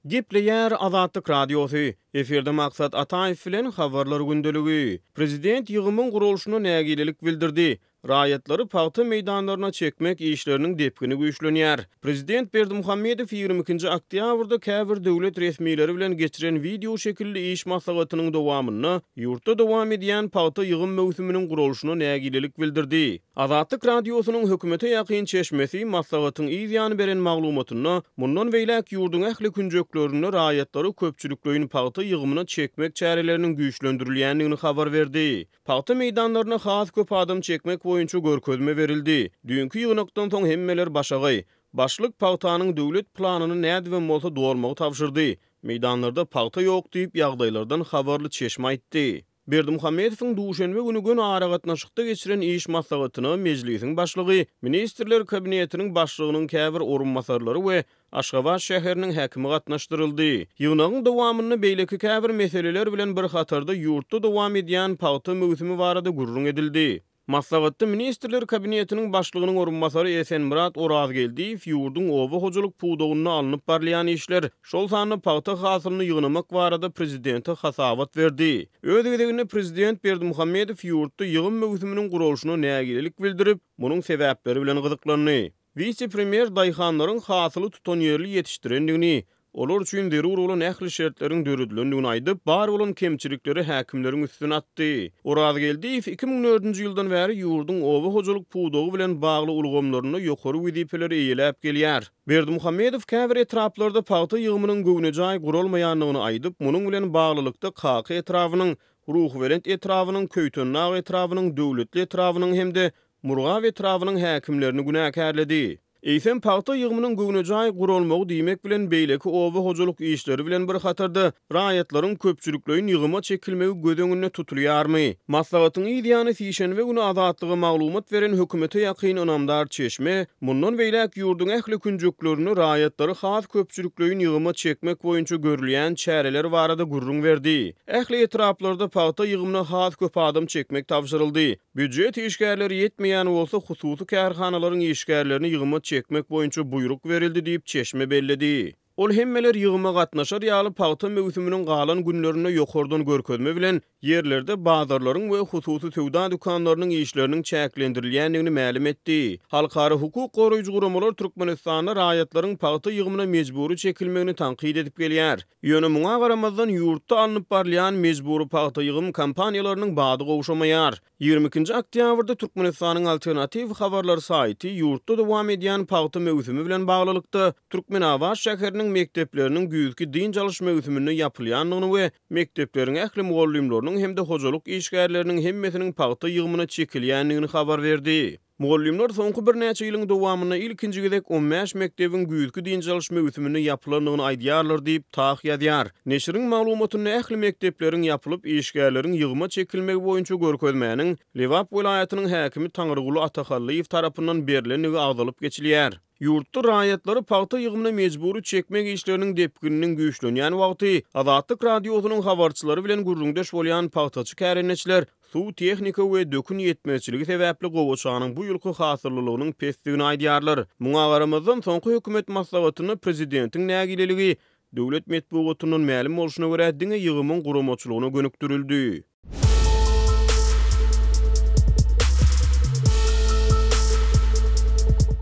Gepleyer Azatlyk Radiosu. Eferde maksat Ataev bilen habarlar gündeligi. Prezident ýygymyň gurulşyna nägilelik bildirdi. Raýatlary paýta meýdanlaryna çekmek işleriniň depkini güýçlenýär. Prezident Berdimuhammedow 22-nji oktýabrda käbir döwlet resmiýetleri bilen geçiren video şekilli iş maslahatynyň dowamyny ýurtda dowam edýän paýta ýygym möwsüminiň gurulşyna nägilelik bildirdi. Azatlyk Radiosynyň hökümete ýakyn çeşmesi maslahatyň ýany beren maglumatyny mundan beýlek ýurdun ähli künjeklerini raýatlary köpçülikleýin paýta ýygymyna çekmek çäreleriniň güýçlendirilýändigini habar berdi. Paýta meýdanlaryna has köp adam çekmek boýunça görkezme berildi. Dünkü ýygnakdan soň hemmeler başagy. Başlyk paýtanyň döwlet planyny näde we bolsa dowurmagy tapşyrdy. Meýdanlarda paýta ýok diýip ýagdaýlardan habarly çeşme aýtdy. Berdimuhammedowyň duşanbe güni gün ara gatnaşykda geçiren iş maslahatyny mejlisiň başlygy, ministrler kabinetiniň başlygynyň käbir orunmasarlary we Aşgabat şäheriniň häkimi gatnaşdyryldy. Ýygnagyň dowamyny beýleki käbir meseleler bilen bir hatarda ýurtda dowam edýän paýta möwsümi barada gurrun edildi. Maslahatda ministrler kabinetiniň başlygynyň orunmasary Esenmurat Orazgeldiýew ýurdun oba hojalyk puwdagyny alınıp barlayan işler, şol sany paýta hasylyny ýygnamak barada prezidente hasawat berdi. Öz gezeginde prezident Berdimuhammedow ýurtda ýygym möwsüminiň gurulşyna nägilelik bildirip, munyň sebäpleri bilen gyzyklandy. Vice-premier daýhanlaryň hasyly tutan ýerli ýetişdirendigini, olar üçin derur bolan ähli şertleriň dörüdlendigini aýdyp, bar bolan kemçilikleri häkimleriň üstüne atdy. Orazgeldiýew 2004-nji ýyldan bäri ýurdun oba hojalyk puwdagy bilen bagly ulgamlaryny ýokary wezipeleri eýelep gelýär. Berdimuhammedow käbir etraplarda paýta ýygymynyň göwnejäi gurulmaýanlygyny aýdyp, munyň bilen baglylykda Kaky etrafynyň, Ruhvelent etrafynyň, Köýtennag etrafynyň, döwletli etrafynyň hemde Murgaw etrafynyň häkimlerini günäkärledi. Eýsem paýta ýygymynyň göwnejäi gurulmagy diýmek bilen beýleki oba hojalyk işleri bilen bir hatarda raýatlaryň köpçülikleýin ýygyma çekilmegi gödeňine tutulýarmy? Maslahatyň ýany fiýşenbe güni azatlygy maglumat beren hökümete ýakyn önamdar çeşme, mundan beýlek ýurdun ähli künjeklerini raýatlary has köpçülikleýin ýygyma çekmek boýunça görülýän çäreler barada gurrun berdi. Ähli etraplarda paýta ýygymyna has köp adam çekmek tapşyryldy. Büdjet işgärleri ýetmeýän bolsa hususy kärhanalaryň işgärlerini ýygyma çekmek boýunça buyruk verildi diýip çeşme belledi. Ol hemmeler ýygyma gatnaşar ýaly paýta möwsüminiň galan günlerine ýokardan görkezme bilen yerlerde bazarlaryň we hususy sowda dükanlarynyň işleriniň çäklendirilýändigini ma'lum etdi. Halkara hukuk goraýjy guramalar Türkmenistanyň raýatlaryň paýta ýygymyna mejburi çekilmegini tanqid edip gelýär. Ýöne muňa garamazdan ýurtda alınıp barlayan mejburi paýta ýygym kampaniýalarynyň bady gowşamaýar. 22-nji oktýabrda Türkmenistanyň alternativ habarlar saýty ýurtda dowam edýän paýta möwsümi bilen baglylykda Türkmenabat şäheriniň mektepleriniň güýzki din çalyş möwsümini ýapylýanlygyny we mektepleriň ähli mugallimläriniň hemde hojalyk işgärleriniň hemmesiniň paýta ýygymyna çekilýändigini habar berdi. Mugallimler soňky bir näçe ýylyň dowamyna ilkinji gezek 15 mektebiň güýzki din çalyş möwsümini ýapylandygyny aýdýarlar diýip taýyk ýazýar. Neşriň maglumatyny ähli mektepleriň ýapylyp işgärleriň ýygyma çekilmegi boýunça görkezmäniň Lewap welaýatynyň häkimi Taňryguly Atahallyýew tarapyndan berilendigi agdalyp geçilýär. Ýurtda raýatlary paýta ýygymyna mejburi çekmek işleriniň depkininiň güýçlenýän wagty Azatlyk Radiosynyň habarçylary bilen gurrundaş bolýan paýtaçy kärenetçiler suw tehnika we dökün ýetmezçiligi sebäpli gowaçanyň bu ýylky hasyrlylygynyň pesdigini aýdýarlar. Muňa garamazdan soňky hökümet maslahatyny prezidentiň nägileligi döwlet medeniýetynyň ma'lum bolşyna görä diňe ýygymyň guramaçylygyna gönükdirildi.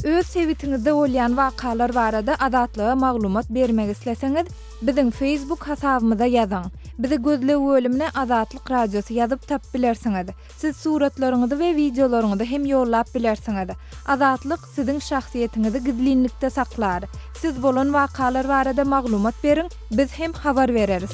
Öz sevitiňizde bolýan wakalar barada azatlyga maglumat bermek isleseňiz, biziň Facebook hasabymyza ýazyň. Bizi gözlep bölümine Azatlyk Radiosu ýazyp tap bilersiňiz. Siz suratlaryňyzy we videolaryňyzy hem ýollap bilersiňiz. Azatlyk siziň şahsiýetiniňizi gizlinlikde saklar. Siz bolan wakalar barada maglumat beriň, biz hem habar bereriz.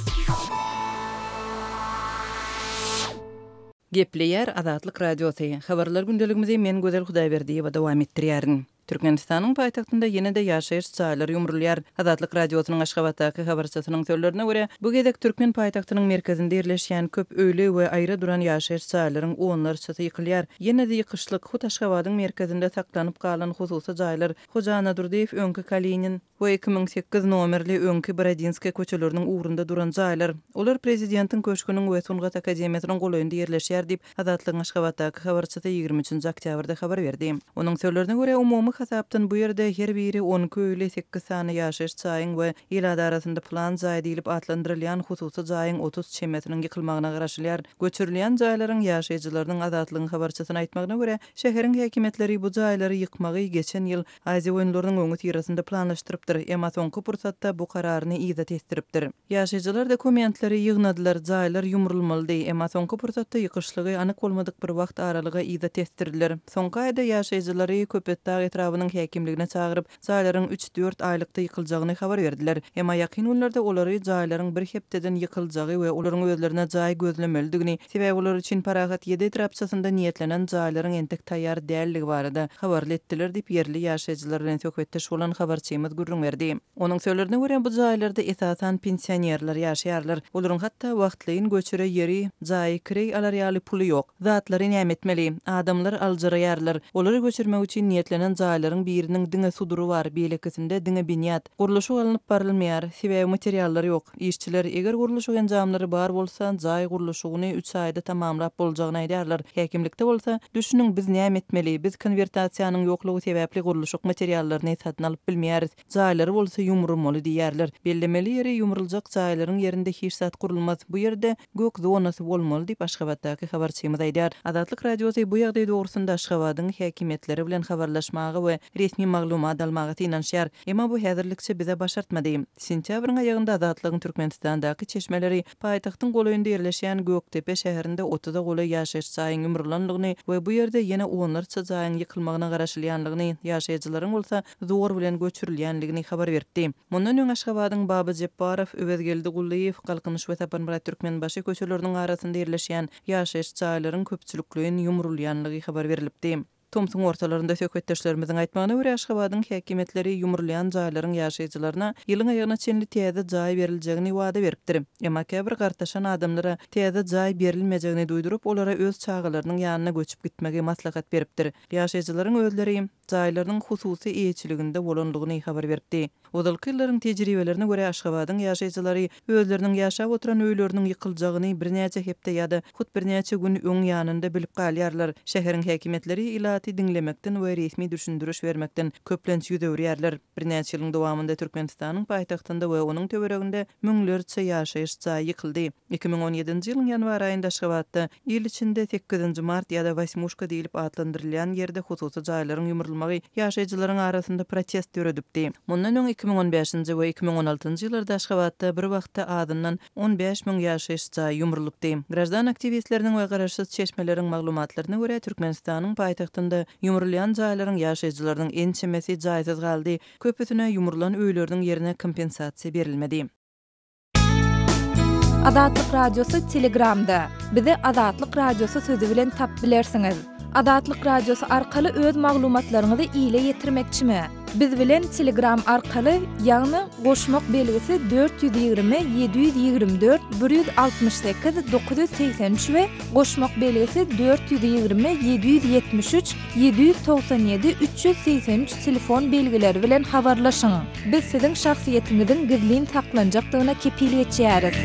Gepleyer Azatlyk Radiosu. Habarlar gündeligimizi men Gözel Hudaýberdiýew dowam etdirýärin. Türkmenistanyň paýtagtynda ýene-de ýaşaýyş çaýlary ýumrulýar. Azatlyk Radiosynyň Aşgabatdaky habarçysynyň sözlerine görä, bu gezek Türkmen paýtagtynyň merkezinde ýerleşýän köp öýle we aýra duran ýaşaýyş çaýlaryň onlarça ýykylýar. Ýene-de ýykyşlyk Hut Aşgabatyň merkezinde saklanyp galan hususy jaýlar Hojana Durdiýew öňkü Kalinin we 2008 nomerli öňkü Bradinski köçeleriniň ugrunda duran jaýlar. Olar prezidentiň köşküniň we Sungat Akademiýasynyň golaýynda ýerleşýär diýip Azatlyk Aşgabatdaky habarçysy 23-nji oktýabrda habar berdi. Onuň sözlerine görä umumy Elektronik hasapdan bu yerde her biri 12 öýle 8 sany ýaşaýyş çaýyň we ýylada arasynda plan jaýdylip atlandyrylýan hususy jaýyň 30 çemetiniň ýykylmagyna garaşylýar. Göçürilýän jaýlaryň ýaşaýjylarynyň azatlygyny habarçysyna aýtmagyna görä, şäheriň häkimetleri bu jaýlary ýykmagy geçen ýyl Aziýa oýunlarynyň öňü tirasynda planlaşdyrpdyr. Emma soňky pursatda bu kararyny ýyda testiripdir. Ýaşaýjylar dokumentleri ýygnadylar, jaýlar ýumrulmaly. Emma soňky pursatda ýykyşlygy anyk bolmadyk bir wagt aralygy ýyda testiriler. Soňky aýda ýaşaýjylary Köpetdağ etrabının häkimligine çağırıp, jaýlaryň 3-4 aýlykda ýykyljagyny habar berdiler. Emma ýakyn günlerde olary jaýlaryň bir hepdeden ýykyljagy we olaryň özlerine jaý gözlemeldigini, sebäbi olar üçin paragat 7 etrapçasynda niýetlenen jaýlaryň entek taýýar dälligi barada habar etdiler diýip ýerli ýaşaýjylar bilen söhbetde şolan habarçymyz gurrun berdi. Onuň söýlerine görä bu jaýlarda esasan pensionerler ýaşaýarlar. Olaryň hatda wagtlyň göçüre ýeri, jaý kirey alarýaly puly ýok. Zatlary nämetmeli, adamlar aljaýarlar. Olary göçürmek üçin niýetlenen jaýlaryň biriniň diňe suduru bar, beýlekisinde diňe binýat. Guruluşy alınıp barylmaýar, sebäbi materiallar ýok. İşçiler eger guruluşy enjamlary bar bolsa, jaý guruluşyny 3 aýda tamamlap boljagyny aýdýarlar. Häkimlikde bolsa, düşünüň biz näme etmeli? Biz konvertasiýanyň ýoklugy sebäpli guruluşyk materiallaryny satyn alyp bilmeýäris. Jaýlary bolsa ýumrulmaly diýýärler. Bellemeli ýeri ýumruljak jaýlaryň ýerinde hiç zat gurulmaz. Bu ýerde gök zonasy bolmaly diýip Aşgabatdaky habarçymyz aýdýar. Azatlyk radiosy bu ýagdaý dogrusyna Aşgabatyň häkimetleri bilen habarlaşmagy we resmi maglumat almagy inanşýar. Emma bu häzirlikçe bize başartmady. Sentýabryň aýagynda Azatlygyň Türkmenistandaky çeşmeleri paýtagtyň golaýynda ýerleşýän Göktepe şäherinde 30 goly ýaşaýyş jaýyň ýumrulanlygyny we bu ýerde ýene onlarça jaýyň ýykylmagyna garaşylýanlygyny, ýaşaýjylaryň bolsa zor bilen göçürilýänligini habar berdi. Mundan öň Aşgabatyň Baba Jepbarow, Öwedgeldi Gullaýew, Galkynyş we Tapanmyrat Türkmenbaşy köçeleriniň arasynda ýerleşýän ýaşaýyş jaýlaryň köpçülikliginiň ýumrulýanlygy habar berilipdi. Tomsun ortalarında söhbetdeşlerimizin aýtmagyna görä Aşgabatyň häkimetleri ýumrulýan jaýlaryň ýaşaýjylaryna ýylyň aýagyna çenli täze jaý beriljegini wada beripdir. Emma käbir gartaşan adamlara täze jaý berilmejegini duýdurup, olara öz çağalarynyň ýanyna göçüp gitmegi maslahat beripdir. Ýaşaýjylaryň özleri jaýlaryň hususy eýçiliginde bolanlygyny habar berdi. Odalky ýyllaryň tejribelerine görä Aşgabatyň ýaşaýjylary özleriniň ýaşap oturan öýleriniň ýykyljagyny birnäçe hepde ýa-da hut birnäçe gün öň ýanynda bilip galýarlar. Şäheriň häkimetleri dinlemekden we resmi düşündürüş bermekden köplenç ýüdürýärler. Birnäçe ýylyň dowamında Türkmenistanyň paýtagtynda we onuň töwereginde müňlerçe ýaşaýyş jaý ýykyldy. 2017-nji ýylyň ýanwar aýynda Aşgabatda ýyl içinde 8-nji mart ýa-da 8 diýilip adlandyrylýan ýerde hususy jaýlaryň ýumrulmagy ýaşaýjylaryň arasynda protest ýöredipdi. Mundan öň 2015-nji we 2016-njy ýyllarda Aşgabatda bir wagtda adından 15.000 ýaşaýyş jaý ýumrulupdy. Grajdan aktivistleriniň we garaşsyz çeşmeleriň maglumatlaryna görä Türkmenistanyň paýtagtynda ýumrulýan jaýlaryň ýaşaýjylarynyň ençemesi jaýsyz galdy. Köpüsine ýumrulan öýleriniň ýerine kompensasiýa berilmedi. Azatlyk radiosu Telegramda. Bizi Azatlyk radiosu sözü bilen tap bilersiňiz. Azatlyk radiosu arkaly öz maglumatlaryňyzy ýyla ýetirmekçimi? Biz bilen Telegram arkaly ýagny goşmak belgisi 420 724 168 983 we goşmak belgisi 420 773 797 383 telefon belgileri bilen habarlaşyň. Biz siziň şahsiýetiňiziň gizlin saklanjakdygyna kepillik etýäris.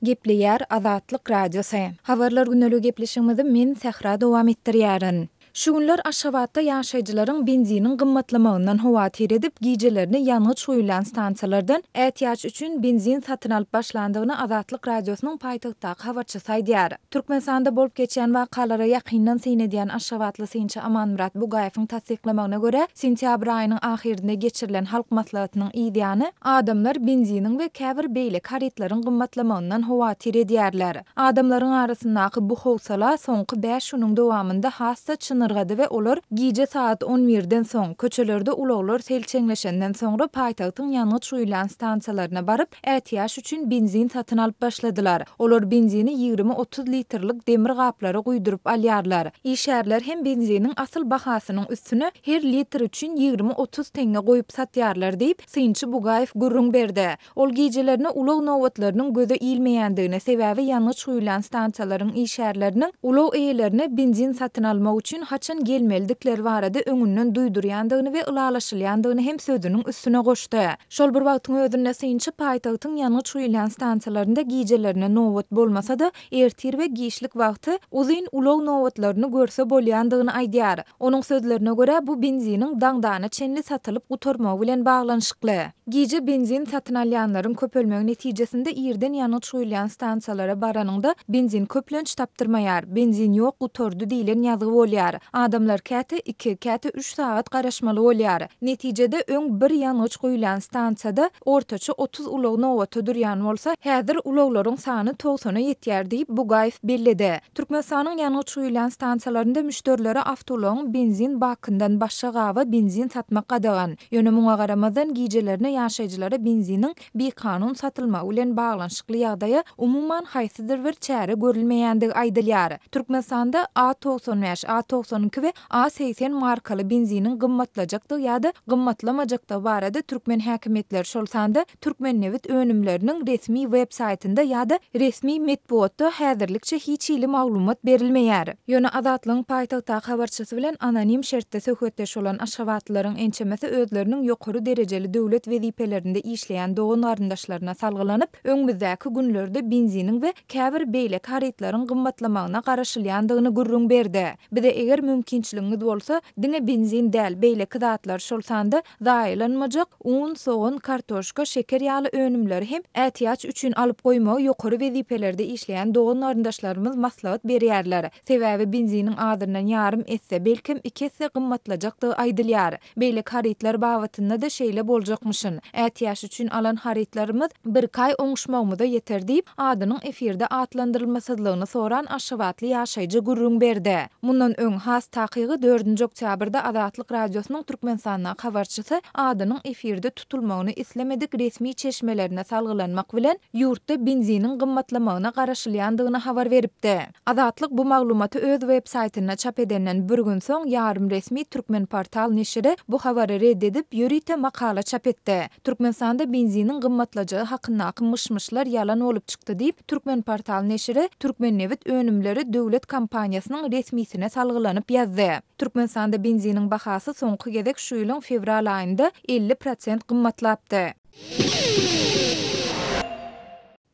Gepleýär Azatlyk radiosu. Habarlar günlük gepleşigimizi men Sehra dowam etdirýärin. Şu günler Aşgabatda ýaşaýjylaryň benzinin gymmatlamagynyň hawatyr edip giýjelerini ýanygy çoýulan stansiýalardan ätýaç üçin benzin satyn alyp başlandygyny Azatlyk radiosynyň paýtagtdaky habarçysy aýdýar. Türkmenistanda bolup geçen wakalara ýakyndan seýnedýän Aşgabatly Synça Amanmurat Bugaýewiň tasdiklamagyna görä, sentýabr aýynyň ahirinde geçirilen halk maslahatynyň ideýany adamlar benzinin we käbir beýle karetlaryň gymmatlamagynyň hawatyr edýärler. Adamlaryň arasyndaky bu howsala soňky 5 ýylyň dowamında hassa nırgadı ve olar giýje saat 11-den soň köçelerde ulaglar selçeňleşenden soňra paýtagtyň ýanygy çoýulan stansiýalaryna baryp ätýaş üçin benzin satyn alyp başladylar. Olar benzini 20-30 litrlik demir gaplara guýdurup alýarlar. Işärler hem benziniň asyl bahasynyň üstüne her litr üçin 20-30 teňe goýup satýarlar diýip Synçy Bugaýew gurrun berdi. Ol giýjelerini ulag nowatlarynyň göze ilmeýändigine sebäbi ýanygy çoýulan stansiýalaryň işärleriniň ulag eýelerini benzin satyn almak üçin haçan gelmeldikleri barada öňünden duýdurýandygyny we ulalaşylýandygyny hem sözüniň üstüne goşdy. Şol bir wagtyň özünde synçy paýtagtyň ýanyň çuýlan stansiýalaryna gijelerine nowat bolmasa da ertir we gişlik wagty uzyn ulog nowatlaryny görse bolýandygyny aýdýar. Onuň sözlerine görä bu benziniň daňdana çenli satylyp gutarmagy bilen baglanşykly. Gije benzin satyn alýanlaryň köpelmegi netijesinde ýerden ýanyň çuýlan stansiýalara baranyňda benzin köplenç tapdyrmaýar, benzin ýok gutardy diýilen ýazygy bolýar. Adamlar käte 2, käte 3 saat garaşmaly bolýar. Netijede öň bir ýanyň çuýlan stansiýada ortaça 30 ulog nowata durýan bolsa, häzir uloglaryň sany 90-a ýetýär diýip Bugaýew bellidi. Türkmenistanyň ýanyň çuýlan stansiýalaryna müşterileri awtologyň benzin bakyndan başga gawa benzin satmak gadagan. Ýöne muňa garamazdan gijelerine ýaşaýjylara benziniň bekanun satylmagy bilen baglanşykly ýagdaýa umuman haýsydyr bir çäre görülmeýändigi aýdylýar. Türkmenistanda A95, A92 we A80 markaly benziniň gymmatlajakdygy ýa-da gymmatlamajakdygy barada türkmen häkimetleri şol sanda Türkmennewit önümleriniň resmi web saytynda ýa-da resmi medpuatda häzirlikçe hiç ýyly maglumat berilmeýär. Ýöne Azatlygyň paýtagta habarçysy bilen anonim şertde söhbetdeş bolan aşgabatlaryň ençemesi özleriniň ýokary derejeli döwlet wezipelerinde işleýän dogan garyndaşlaryna salgylanyp, öňümüzdäki günlerde benziniň we käbir beýlek haritlaryň gymmatlamagyna garaşylýandygyny gurrun berdi. Bize eger mümkinçiligiňiz bolsa, diňe benzin däl beýlek zatlar şol sanda zaýlanmajak un, soğan, kartoşka, şeker ýaly önümleri hem ätiýaç üçin alyp goýmagy ýokary wezipelerde işleýän dogan garyndaşlarymyz maslahat berýärler. Sebäbi benziniň adyryndan ýarym etse, belkim 2 esse gymmatlajakdygy aýdylýar. Beýlek haritlar babatynda da şeýle boljakmyşyn. Ätiýaş üçin alan haritlarymyz bir kay oňuşmagymyza ýeter diýip adynyň efirde atlandyrylmasyzlygyny soran aşgabatly ýaşaýjy gurrun berdi. Mundan öň has takygy 4-nji oktýabrda Azatlyk radiosynyň Türkmenistanyň habarçysy adynyň efirde tutulmagyny islemedik resmi çeşmelerine salgylanmak bilen ýurtda benziniň gymmatlamagyna garaşylýandygyny habar beripdi. Azatlyk bu maglumaty öz web saytyna çap edenden bir gün soň ýarym resmi Türkmen portal neşri bu habary reddedip ýörite makala çap etdi. Türkmenistanda benziniň gymmatlajagy hakyndaky myşmyşlar ýalan bolup çykdy diýip Türkmen portal neşri Türkmennewit önümleri döwlet kampaniýasynyň resmisine salgylanyp ýazdy. Türkmenistanda benziniň bahasy soňky gezek şu ýylyň fevral aýynda 50% gymmatlapdy.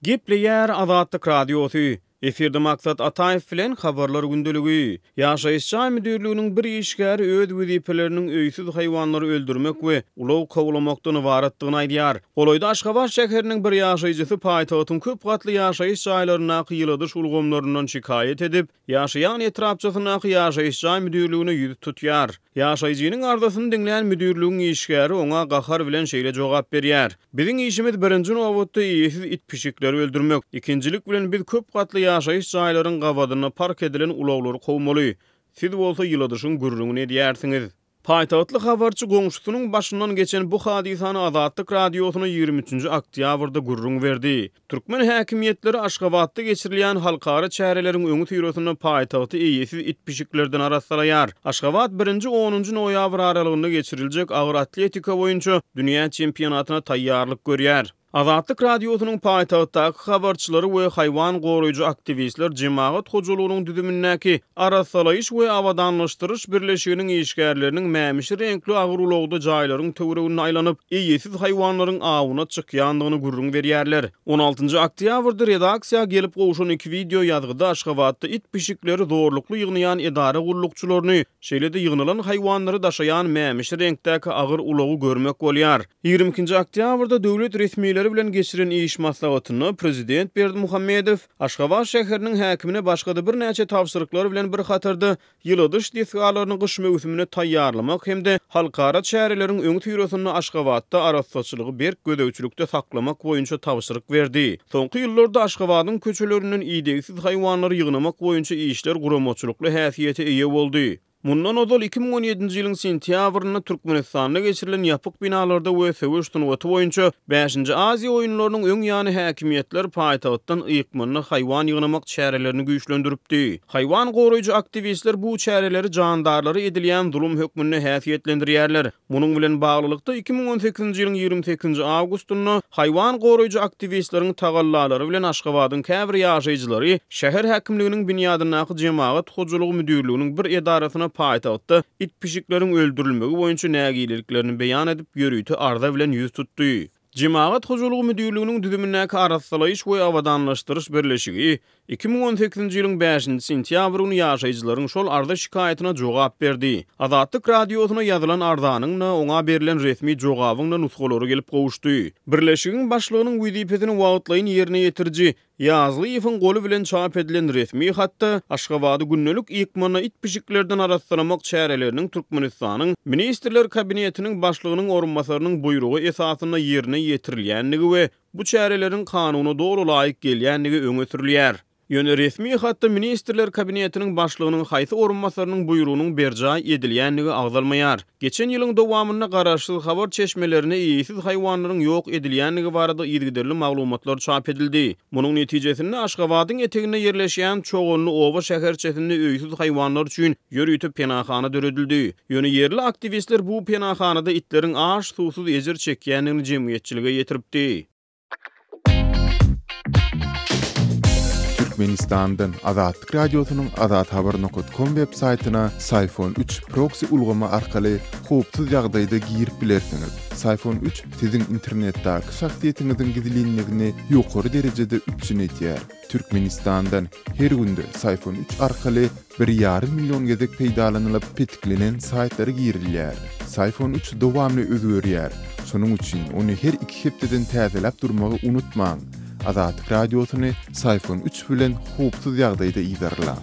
Gepleýär Azatlyk radiosy. Efirde maksat Ataýew bilen habarlar gündeligi. Ýaşaýyş müdürliginiň bir işgäri öz wezipeleriniň öýsüz haýwanlary öldürmek we ulog kowlamakdan ibaratdygyny aýdýar. Goloýda Aşgabat şäheriniň bir ýaşaýjysy paýtagtyň köp gatly ýaşaýyş jaýlaryna ýylydyş ulgamlaryndan şikayet edip, ýaşaýan etrapçysyna ýaşaýyş müdürligine ýüz tutýar. Ýaşaýjynyň ardasyny dinleýän müdürligiň işgäri oňa gahar bilen şeýle jogap berýär. Biziň işimiz birinji nowatda ýetsiz it pişikleri öldürmek, ikinjilik bilen biz köp gatly ýaşaýyş jaýlaryň gawadyna park edilen uloglary gowmaly. Siz bolsa ýylydyşyň gurrungyny edýärsiňiz. Paýtagtly habarçy goňşusynyň başyndan geçen bu hadisany Azatlyk radiosyna 23-nji oktýabrda gurrun berdi. Türkmen häkimetleri Aşgabatda geçirilýän halkara çäreleriň öňü tüýresini paýtagty ýetsiz it pişiklerden araşdyrýar. Aşgabat 1-nji 10-njy noýabr aralygynda geçiriljek agyr atletika boýunça dünýä çempionatyna taýýarlyk görýär. Azatlyk radiosynyň paýtagtdaky habarçylary we haýwan goraýjy aktivistler jemaat hojalygynyň düzümindäki arasalaýyş we awadanlaşdyryş birleşiginiň işgärleriniň mämişi renkli agyr ulagda jaýlaryň töweregine aýlanyp, ýetsiz haýwanlaryň awyna çykýandygyny gurrun berýärler. 16-njy oktýabrda redaksiýa gelip gowşan 2 video ýazgyda Aşgabatda it pişikleri zorlukly ýygnaýan edara gullukçylaryny, şeýle-de ýygnalan haýwanlary daşaýan mämişi renkdäki agyr ulagy görmek bolýar. 22-nji oktýabrda döwlet resmiýetleri bilen geçiren iş maslahatyny prezident Berdimuhammedow Aşgabat şäheriniň häkimine başga bir näçe tawsyryklar bilen bir hatarda ýylydyş desgalaryny gyş mewsümine taýýarlamak hemde halkara çäreleriň öňü tüýresini Aşgabatda araççylygy berk gödäwçilikde saklamak boýunça tawsyryk berdi. Soňky ýyllarda Aşgabatyň köçelerinden ýetsiz haýwanlary ýygnamak boýunça işler guramaçylykly häsiýete eýe boldy. Mundan odol 2017-nji ýylyň sentýabryna Türkmenistanda geçirilen ýapyk binalarda we söwüş tunuwaty boýunça 5-nji Aziýa oýunlarynyň öň ýany häkimetler paýtagtdan ýykmanyny haýwan ýygnamak çärelerini güýçlendiripdi. Haýwan goraýjy aktivistler bu çäreleri jandarlary edilýän zulum hökmüne häsiýetlendirýärler. Munyň bilen baglylykda 2018-nji ýylyň 28-nji awgustunda haýwan goraýjy aktivistleriň tagallalary bilen Aşgabatyň käbir ýaşaýjylary şäher häkimliginiň binýadynaky jemaat hojalygy müdürliginiň bir edarasyna paýtagtda it pişiklerin öldürilmegi boýunça nägileliklerini beýan edip ýörüýti arda bilen ýüz tutdy. Cemaat Huzurlugy Müdürlüginiň düzümindäki arassalayış we awadanlaşdyryş birleşigi 2018-nji ýylyň 5-nji sentýabryny ýaşaýjylaryň şol arda şikaýatyna jogap berdi. Azatlyk radiosyna ýazylan ardanyň oňa berilen resmi jogabyň nusgalary gelip gowuşdy. Birleşigiň başlygynyň wezipetini wagtlaýyn ýerine ýetirji Ýazlyýewiň goly bilen çap edilen resmi hatda Aşgabaty günnälik ýykmana it pişiklerden araslamak çäreleriniň Türkmenistanyň Ministrler Kabinetiniň başlygynyň orunbasarynyň buýrugy esasyna ýerine ýetirilýänligi we bu çärelerin kanuny dogry laýyk gelýänligi öňe sürilýär. Ýöne resmi hatda Ministrler Kabinetiniň başlygynyň haýsy orunbasarynyň buýrugynyň berjaý edilýänligi agdalmaýar. Geçen ýylyň dowamyna garaşsyz habar çeşmelerine ýeýsiz haýwanlaryň ýok edilýänligi barada ýergiderli maglumatlar çap edildi. Munyň netijesinde Aşgabatyň eteginde ýerleşýän çoğunly oba şäherçesinde öýsiz haýwanlar üçin ýörüýtip penahana döredildi. Ýöne ýerli aktivistler bu penahanada itleriň aş susuz ejer çekýänligini jemgyýetçilige ýetiripdi. Türkmenistan'dan Azatlyk Radiosynyň azathabar.com web saytyna Sayfon 3 proxy ulgama arkaly howpsuz ýagdaýda girip bilersiňiz. Sayfon 3 siziň internetdäki şahsiýetiňiziň gizlinligini ýokary derejede üçinetýär. Türkmenistan'dan her günde Sayfon 3 arkaly 1,5 milyon gezek peýdalanylyp petiklenen saytlary girilýär. Sayfon 3 dowamly özgörýär. Şonuň üçin ony her 2 hepdeden täzelep durmagy unutmaň. Azatlyk Radiosyny Sayfon 3 bilen howpsuz ýagdaýda ýydarlar.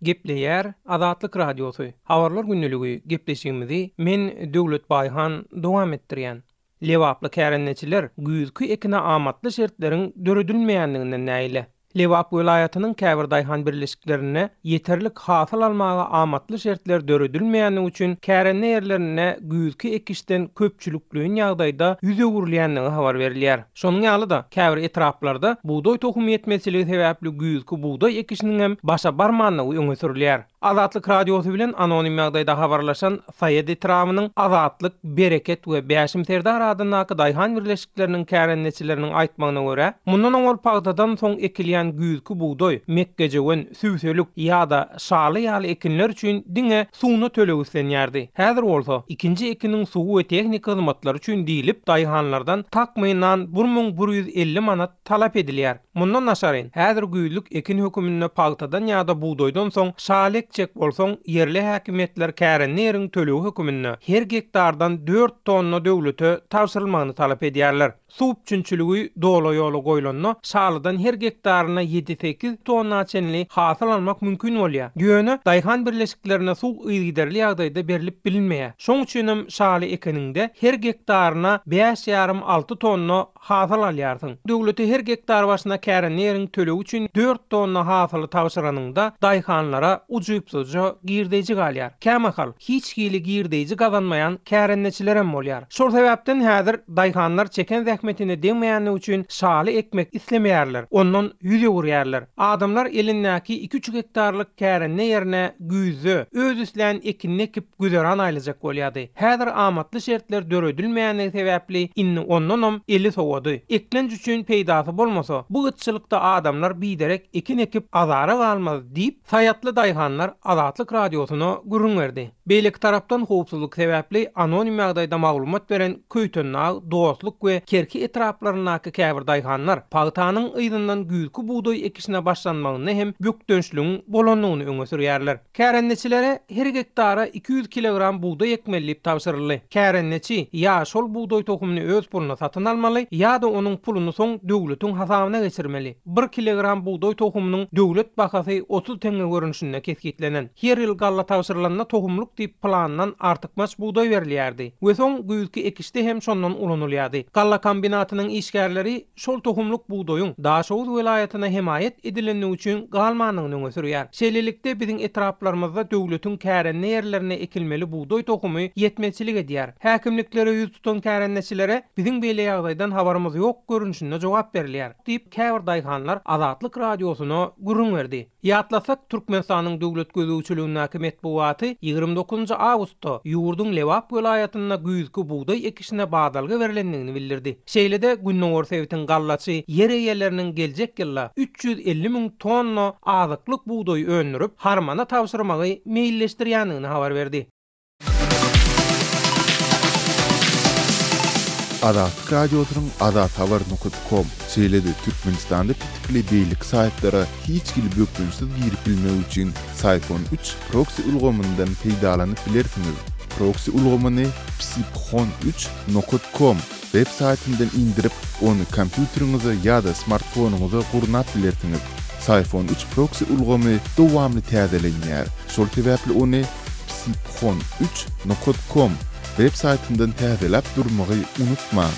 Gepleýär Azatlyk Radiosy. Habarlar günneligi gepleşigimizi men Döwlet Baýhan dowam etdirýän. Lewaply kärenneçiler güýzkü ekine amatly şertleriň döredilmeýänliginden näýle. Lewap welaýatynyň käbir daýhan birleşiklerine ýeterlik hasyl almaga amatly şertler döredilmeýänligi üçin kärenne ýerlerine güýzkü ekişden köpçüliklüğün ýagdaýda ýüze gurilýänligi habar berilýär. Şonuň ýaly-da käbir etraplarda buğday tohumy ýetmezligi sebäpli güýzkü buğday ekişiniň hem başa barmanlygy öňe sürilýär. Azatlyk Radiosy bilen anonim ýagdaýda habarlaşan Saýed etramynyň Azatlyk, Bereket we Bäşim Serdar adynaky daýhan birleşikleriniň kärenneçileriniň aýtmagyna görä, mundan oňol pagdadan soň ekilýän güýzkü buğday, mekkejewen, süwselük ýa-da şaly ýaly ekinler üçin diňe suwny tölegislenýärdi. Häzir bolsa ikinji ekiniň suwu we tehnik hyzmatlar üçin diýilip daýhanlardan takmynan 1150 manat talap edilýär. Mundan naşaryn häzir güýzlük ekin hökümine pagdadan ýa-da buğdaydan soň şaly çek bolsoň yerli häkimetler kärenneriň tölegi hökümine her gektardan 4 tonna döwlete tawsyrylmagyny talap edýärler. Suw üçinçiligi dola ýoly goýulanna şalydan her gektaryna 7-8 tonna çenli hasyl almak mümkin bolýar. Ýöne daýhan birleşiklerine suw ýygyderli ýagdaýda berilip bilinmeýär. Şoň üçin hem şaly ekeninde her gektaryna 5,5-6 tonna hasyl alýarsyň. Döwlete her gektar başyna kärenneriň tölegi üçin 4 tonna hasyly tawşyranyňda daýhanlara ujuýupsyza girdeji galýar. Kämahal hiç hili girdeji gazanmayan kärenneçiler hem bolýar. Şol sebäpden häzir daýhanlar çeken zähmetini deňmeýänligi üçin şaly ekmek islemeýärler. Ondan ýüze gurýarlar. Adamlar elindäki 2-3 hektarlyk kärenne ýerine güýze öz üslen ekinni ekip güzeran aýlajak bolýardy. Häzir amatly şertler döredilmeýänligi sebäpli inni ondan 50 sowady. Eklenç üçin peýdasy bolmasa, bu ýetçilikde adamlar biderek ekin ekip azara galmaz diýip saýatly daýhanlar Azatlyk Radiosyna gurrun berdi. Beýleki tarapdan howpsuzlyk sebäpli anonim ýagdaýda maglumat beren Köýtönnaň, Dostluk we Kerki etraplarynaky käbir daýhanlar pagtanyň ýygynyň güýzkü buğday ekişine başlanmagyny hem bükdönçlüğün bolanyny öňe sürýärler. Kärenneçilere her hektara 200 kilogram buğday ekmelip tawşyryldy. Kärenneçi ýa şol buğday tohumyny öz puluna satyn almaly, ýa-da onuň pulunu soň döwletiň hasabyna geçirmeli. 1 kilogram buğday tohumynyň döwlet bahasy 30 tenge görünüşinde keskitlenen. Her ýyl galla tawşyrylanyna tohumluk diýip plandan artykmaç buğday berilýärdi. We soň güýzkü ekişde hem şondan ulanylýardy. Galla kombinatynyň işgärleri şol tohumluk buğdaýyň Daşowuz welaýatyna himayet edilenligi üçin galmanyny öňe sürýär. Şeýlelikde biziň etraplarymyzda döwletiň kärenne ýerlerine ekilmeli buğday tohumy ýetmezçilik edýär. Häkimliklere ýüz tutan kärenneçilere biziň beýle ýagdaýdan habarymyz ýok görünüşinde jogap berilýär diýip käbir daýhanlar Azatlyk Radiosyna gurrun berdi. Ýatlasak Türkmenistanyň döwlet gözegçiligindäki metbuaty 29 awgustda ýurdun Lewap welaýatyna güýzkü buğday ekişine badalga berilendigini bildirdi. Şeýlede Günnowar Sewitin gallaçy yer eýeleriniň geljek ýylla 350.000 tonna azyklyk buğday öndürüp harmana tapşyrmagy meýilleşdirýändigini habar berdi. Azatlyk radiosynyň azathabar.com şeýlede Türkmenistanda pitikli beýlik saýtlary hiç gil bökünsiz girip bilmek üçin Sayfon 3 proxy ulgamyndan peýdalanyp bilersiňiz. Proxy ulgamyny psiphon3.com web saýtyndan indirip onu kompýuteriňize ýa-da smartfonuňyza gurnap bilersiňiz. Sayfon 3 proxy ulgamy dowamly täzelenýär. Şol sebäpli onu psiphon3.com web saýtyndan täzelep durmagy unutmaň.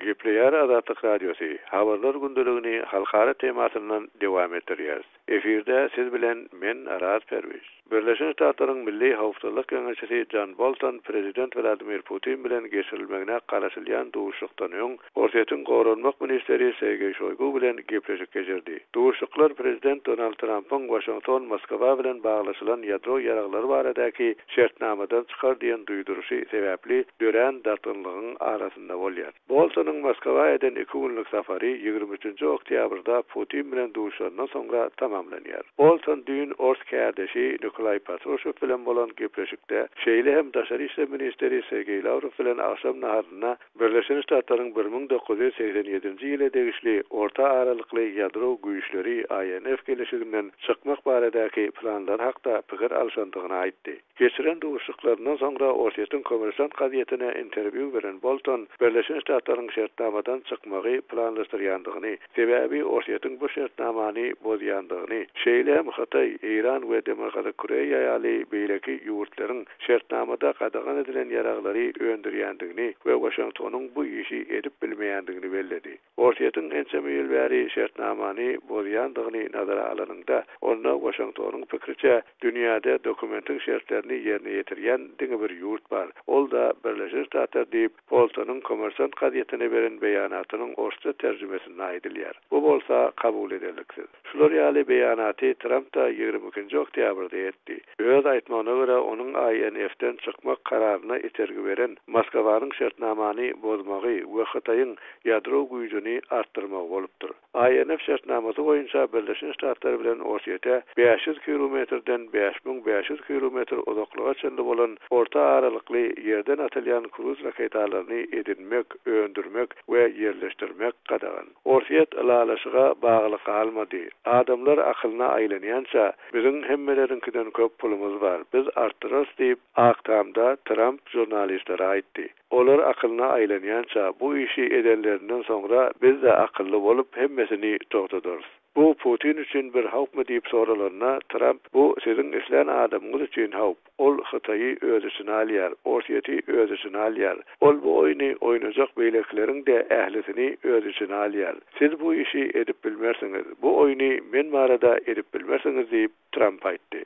Gepleýär Azatlyk Radiosu. Habarlar gündeligini halkara temasynyň dowam etdirýär. Efirde siz bilen men Araz Perwiz. Birleşen Ştatlaryň Milli Howpsuzlyk Keňeşi John Bolton Prezident Vladimir Putin bilen geçirilmegine garaşylýan dowuşlukdan öň Ortaýatyň Gorunmak ministeri Sergey Shoygu bilen gepleşik geçirdi. Dowuşluklar Prezident Donald Trump'yň Washington, Moskwa bilen baglaşylan ýadro ýaraglary baradaky şertnamadan çykar diýen duýduruşy sebäpli dören dartynlygyň arasynda bolýar. Boltonyň Moskwa eden 2 günlük safary 23 oktýabrda Putin bilen dowuşandan soňra tamamlanýar. Bolton dün Orsk-Kardeşi Nikolay Patrushev bilen bolan gepleşikde şeýle hem Daşary işler ministeri Sergey Lavrov bilen akşam naharyna Birleşen Ştatlaryň 1987-nji ýyla degişli orta aralykly ýadro güýçleri INF gelişiginden çykmak baradaky planlar hakda pikir alşandygyny aýtdy. Geçiren dowuşuklarynyň soňra Ortaýatyň kommersant gazetäne interwýu beren Bolton Birleşen Ştatlaryň şertnamadan çykmagy planlaşdyrýandygyny, sebäbi Ortaýatyň bu şertnamany bozýandygyny, şeýle hem Hatay, Iran we Demokratik Koreýa ýaly beýleki ýurtlaryň şertnamada gadagan edilen ýaraglary öndürýändigini we Washingtonyň bu işi edip bilmeýändigini belledi. Ortaýatyň ençe bäri şertnamany bozýandygyny nazara alanyňda, onda Washingtonyň pikirçe dünýäde dokumentin şertlerini ýerine ýetirýän diňe bir ýurt bar. Ol da Birleşik Ştatlar diýip Boltonyň kommersant gazetäne beren beýanatynyň orsça terjümesini aýdylýar. Bu bolsa kabul edileksiz. Şular ýaly beýanaty Trump da 22 oktýabrda etdi. Öz aýtmagyna görä onuň INF-den çykmak kararyna itergi beren Moskwanyň şertnamany bozmagy we Hataýyň ýadro güýjüni artdyrmak bolupdyr. INF şertnamasy boýunça Birleşen Ştatlar bilen Ortaýata 500 kilometrden 5500 kilometr uzaklyga çenli bolan orta aralykly ýerden atylýan kruz raketalaryny edinmek, öndürmek we ýerleşdirmek gadagan. Ortaýat alalaşyga bagly kalmady. Adamlar akylyna aýlanýança biziň hemmelerinkiden köp pulumuz bar. Biz artdyrys diýip aktamda Trump jurnalistlere aýtdy. Olar akylyna aýlanýança bu işi edenlerinden soňra biz de akylly bolup hemmesini togtadyrys. Bu Putin üçin bir hawpmy diýip soralarına Trump bu siziň islen adamyňyz üçin hawp. Ol Hataýy öz üçin alýar, Ortaýaty öz üçin alýar. Ol bu oýny oýnajak beýlekleriň de ählisini öz üçin alýar. Siz bu işi edip bilmersiňiz. Bu oýny men barada edip bilmersiňiz diýip Trump aýtdy.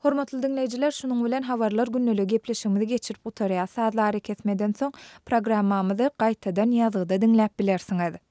Hormatly dinleýijiler, şunuň bilen habarlar günneligi gepleşigimizi geçirip utarýar. Saatlary kesmeden soň programmamyzy gaýtadan ýazgyda dinläp bilersiňiz.